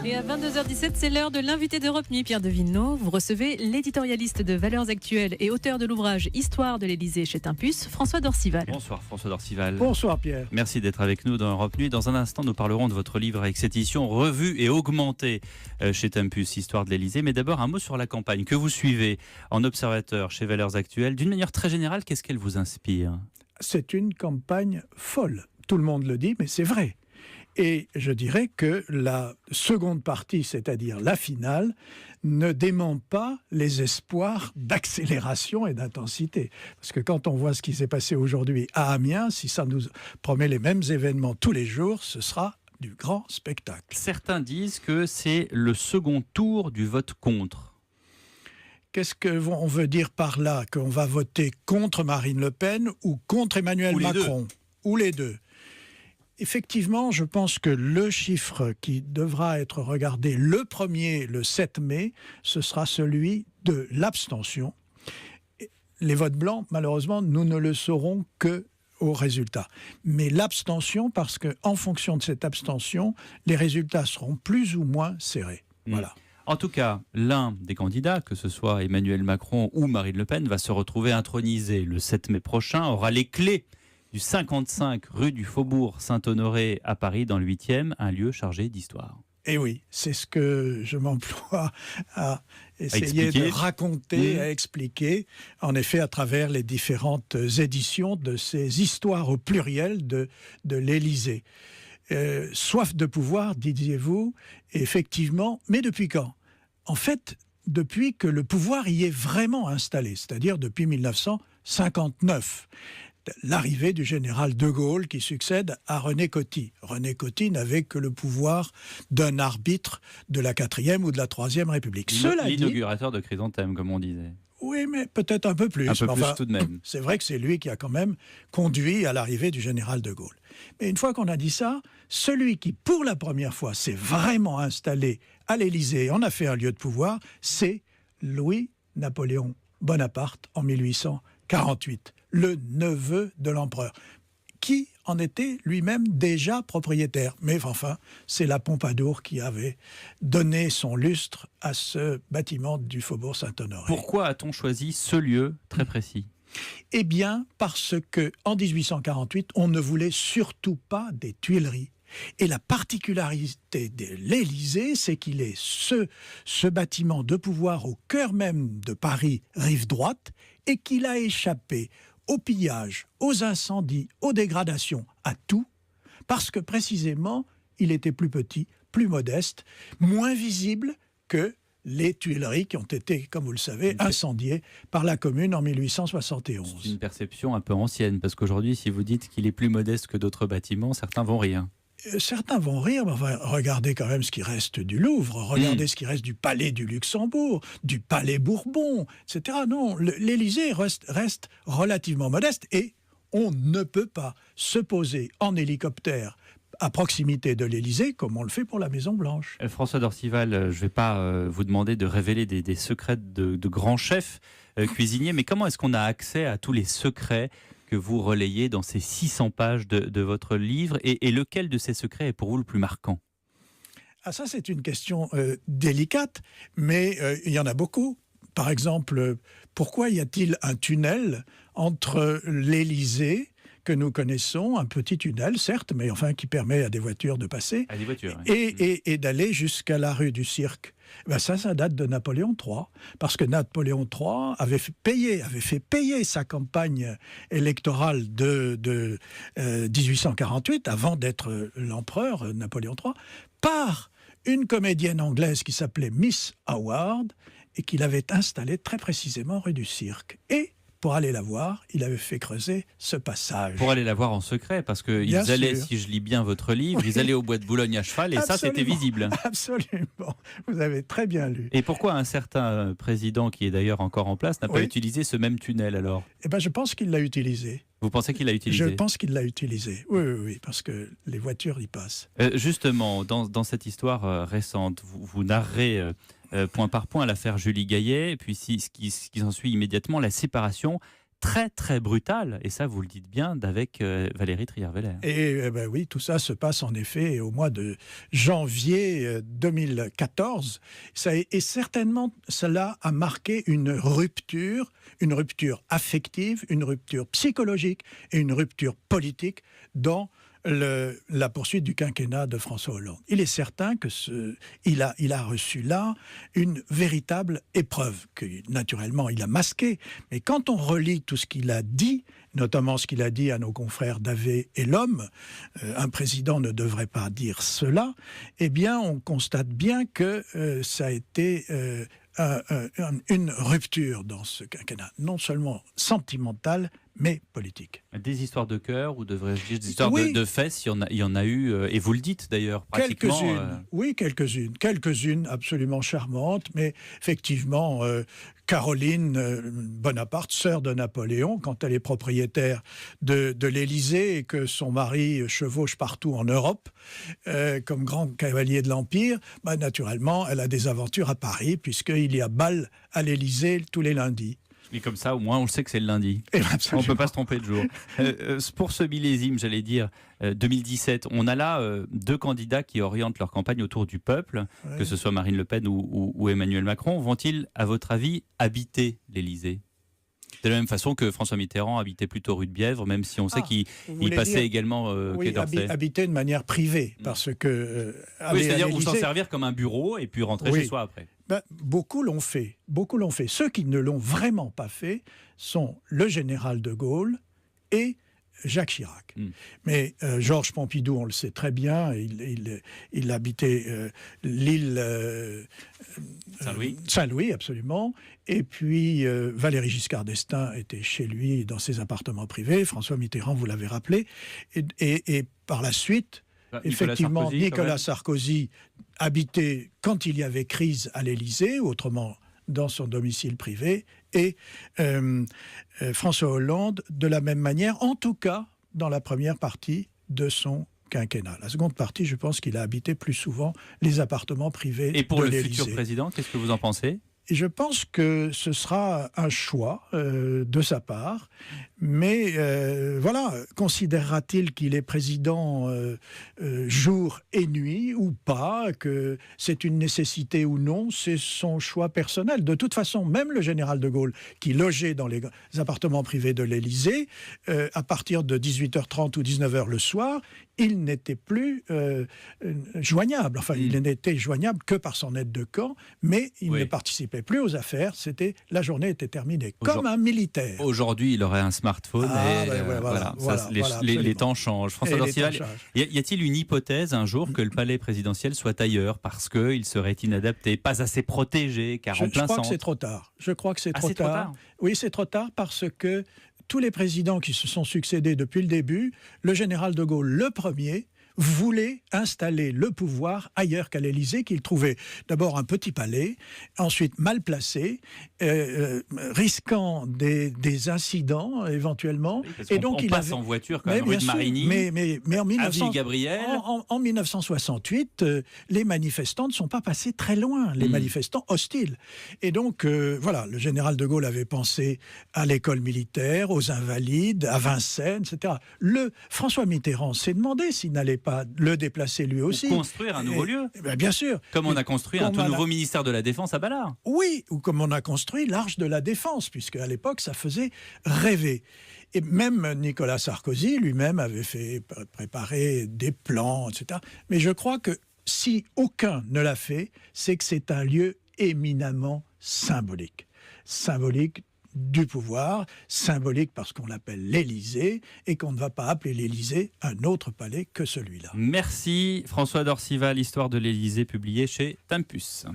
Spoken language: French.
Et à 22h17, c'est l'heure de l'invité d'Europe Nuit, Pierre de Villeneuve. Vous recevez l'éditorialiste de Valeurs Actuelles et auteur de l'ouvrage Histoire de l'Élysée chez Tempus, François Dorcival. Bonsoir François Dorcival. Bonsoir Pierre. Merci d'être avec nous dans Europe Nuit. Dans un instant, nous parlerons de votre livre avec cette édition revue et augmentée chez Tempus, Histoire de l'Élysée. Mais d'abord, un mot sur la campagne que vous suivez en observateur chez Valeurs Actuelles. D'une manière très générale, qu'est-ce qu'elle vous inspire ? C'est une campagne folle. Tout le monde le dit, mais c'est vrai. Et je dirais que la seconde partie, c'est-à-dire la finale, ne dément pas les espoirs d'accélération et d'intensité. Parce que quand on voit ce qui s'est passé aujourd'hui à Amiens, si ça nous promet les mêmes événements tous les jours, ce sera du grand spectacle. Certains disent que c'est le second tour du vote contre. Qu'est-ce qu'on veut dire par là ? Qu'on va voter contre Marine Le Pen ou contre Emmanuel Macron ? Ou les deux. Effectivement, je pense que le chiffre qui devra être regardé le 7 mai, ce sera celui de l'abstention. Les votes blancs, malheureusement, nous ne le saurons que au résultat. Mais l'abstention, parce qu'en fonction de cette abstention, les résultats seront plus ou moins serrés. Voilà. En tout cas, l'un des candidats, que ce soit Emmanuel Macron ou Marine Le Pen, va se retrouver intronisé le 7 mai prochain, aura les clés du 55 rue du Faubourg Saint-Honoré à Paris, dans le 8e, un lieu chargé d'histoire. Et oui, c'est ce que je m'emploie à essayer de raconter, à expliquer, en effet, à travers les différentes éditions de ces histoires au pluriel de l'Élysée. Soif de pouvoir, disiez-vous, effectivement, mais depuis quand ? En fait, depuis que le pouvoir y est vraiment installé, c'est-à-dire depuis 1959. L'arrivée du général de Gaulle qui succède à René Coty. René Coty n'avait que le pouvoir d'un arbitre de la 4e ou de la 3e République. L'inaugurateur de Chrysanthème, comme on disait. Oui, mais peut-être un peu plus. Un peu plus tout de même. C'est vrai que c'est lui qui a quand même conduit à l'arrivée du général de Gaulle. Mais une fois qu'on a dit ça, celui qui, pour la première fois, s'est vraiment installé à l'Élysée, en a fait un lieu de pouvoir, c'est Louis-Napoléon Bonaparte en 1848. Le neveu de l'empereur, qui en était lui-même déjà propriétaire. Mais enfin, c'est la Pompadour qui avait donné son lustre à ce bâtiment du Faubourg Saint-Honoré. Pourquoi a-t-on choisi ce lieu très précis ? Eh bien, parce qu'en 1848, on ne voulait surtout pas des Tuileries. Et la particularité de l'Élysée, c'est qu'il est ce bâtiment de pouvoir au cœur même de Paris, rive droite, et qu'il a échappé au pillage, aux incendies, aux dégradations, à tout, parce que précisément, il était plus petit, plus modeste, moins visible que les Tuileries qui ont été, comme vous le savez, incendiées par la Commune en 1871. C'est une perception un peu ancienne, parce qu'aujourd'hui, si vous dites qu'il est plus modeste que d'autres bâtiments, certains vont rire. Certains vont rire, mais enfin, regardez quand même ce qui reste du Louvre, regardez ce qui reste du Palais du Luxembourg, du Palais Bourbon, etc. Non, l'Élysée reste relativement modeste et on ne peut pas se poser en hélicoptère à proximité de l'Élysée comme on le fait pour la Maison-Blanche. François Dorcival, je ne vais pas vous demander de révéler des secrets de grands chefs cuisiniers, mais comment est-ce qu'on a accès à tous les secrets que vous relayez dans ces 600 pages de votre livre, et lequel de ces secrets est pour vous le plus marquant ? Ah, ça, c'est une question délicate, mais il y en a beaucoup. Par exemple, pourquoi y a-t-il un tunnel entre l'Élysée, que nous connaissons, un petit tunnel, certes, mais enfin qui permet à des voitures de passer, à des voitures, et d'aller jusqu'à la rue du Cirque. Ben ça date de Napoléon III, parce que Napoléon III avait fait payer sa campagne électorale de 1848, avant d'être l'empereur Napoléon III, par une comédienne anglaise qui s'appelait Miss Howard, et qu'il avait installée très précisément rue du Cirque. Et pour aller la voir, il avait fait creuser ce passage. Pour aller la voir en secret, parce qu'ils allaient, si je lis bien votre livre, ils allaient au bois de Boulogne à cheval, et Absolument. Ça, c'était visible. Absolument, vous avez très bien lu. Et pourquoi un certain président, qui est d'ailleurs encore en place, n'a pas utilisé ce même tunnel alors ? Eh bien, je pense qu'il l'a utilisé. Vous pensez qu'il l'a utilisé ? Je pense qu'il l'a utilisé, oui, parce que les voitures y passent. Justement, dans cette histoire récente, vous narrez point par point l'affaire Julie Gaillet, et puis ce qui s'ensuit immédiatement, la séparation très très brutale, et ça vous le dites bien, d'avec Valérie Trierweiler. Et oui, tout ça se passe en effet au mois de janvier 2014. Et certainement, cela a marqué une rupture affective, une rupture psychologique et une rupture politique dans la poursuite du quinquennat de François Hollande. Il est certain qu'il a reçu là une véritable épreuve que naturellement il a masquée. Mais quand on relit tout ce qu'il a dit, notamment ce qu'il a dit à nos confrères d'AV et l'Homme, un président ne devrait pas dire cela, eh bien on constate bien que ça a été une rupture dans ce quinquennat, non seulement sentimentale, mais politique. Des histoires de cœur, ou devrais-je dire des histoires de fesses, il y en a eu, et vous le dites d'ailleurs, pratiquement. Quelques-unes, oui, quelques-unes absolument charmantes, mais effectivement, Caroline Bonaparte, sœur de Napoléon, quand elle est propriétaire de l'Élysée et que son mari chevauche partout en Europe, comme grand cavalier de l'Empire, naturellement, elle a des aventures à Paris, puisqu'il y a bal à l'Élysée tous les lundis. Et comme ça, au moins, on le sait que c'est le lundi. On ne peut pas se tromper de jour. Pour ce millésime, j'allais dire, 2017, on a là deux candidats qui orientent leur campagne autour du peuple, que ce soit Marine Le Pen ou Emmanuel Macron. Vont-ils, à votre avis, habiter l'Élysée ? De la même façon que François Mitterrand habitait plutôt rue de Bièvre, même si on sait qu'il passait également Quai d'Orsay. Habiter de manière privée, parce que... c'est-à-dire ou s'en servir comme un bureau et puis rentrer chez soi après. Beaucoup l'ont fait. Ceux qui ne l'ont vraiment pas fait sont le général de Gaulle et Jacques Chirac. Mais Georges Pompidou, on le sait très bien, il habitait l'île Saint-Louis, absolument. Et puis Valéry Giscard d'Estaing était chez lui dans ses appartements privés. François Mitterrand, vous l'avez rappelé. Et par la suite, effectivement, Nicolas Sarkozy habitait, quand il y avait crise, à l'Élysée, autrement dans son domicile privé, et François Hollande de la même manière, en tout cas dans la première partie de son quinquennat. La seconde partie, je pense qu'il a habité plus souvent les appartements privés de l'Élysée. Et pour le futur président, qu'est-ce que vous en pensez ? Et je pense que ce sera un choix de sa part. Mais voilà, considérera-t-il qu'il est président jour et nuit ou pas, que c'est une nécessité ou non, c'est son choix personnel. De toute façon, même le général de Gaulle, qui logeait dans les appartements privés de l'Élysée, à partir de 18h30 ou 19h le soir, il n'était plus joignable. Enfin, il n'était joignable que par son aide de camp, mais il ne participait plus aux affaires. La journée était terminée, comme un militaire. Aujourd'hui, il aurait un smartphone. Les temps changent. François Dorcival, y a-t-il une hypothèse un jour que le palais présidentiel soit ailleurs parce qu'il serait inadapté, pas assez protégé, car en plein centre ? Je crois que c'est trop tard. Je crois que c'est trop tard. Oui, c'est trop tard parce que tous les présidents qui se sont succédés depuis le début, le général de Gaulle, le premier, voulait installer le pouvoir ailleurs qu'à l'Élysée, qu'il trouvait d'abord un petit palais, ensuite mal placé, risquant des incidents éventuellement. Et donc on passe en voiture quand même rue de Marigny, mais en 1968, les manifestants ne sont pas passés très loin, les manifestants hostiles. Et donc voilà, le général de Gaulle avait pensé à l'école militaire, aux Invalides, à Vincennes, etc. François Mitterrand s'est demandé s'il n'allait pas le déplacer lui aussi. Ou construire un nouveau lieu. Bien sûr. Comme on a construit un tout nouveau ministère de la Défense à Ballard. Oui, ou comme on a construit l'Arche de la Défense, puisque à l'époque, ça faisait rêver. Et même Nicolas Sarkozy lui-même avait fait préparer des plans, etc. Mais je crois que si aucun ne l'a fait, c'est que c'est un lieu éminemment symbolique. Symbolique du pouvoir, symbolique parce qu'on l'appelle l'Élysée et qu'on ne va pas appeler l'Élysée un autre palais que celui-là. Merci François Dorcival, Histoire de l'Élysée, publié chez Tempus.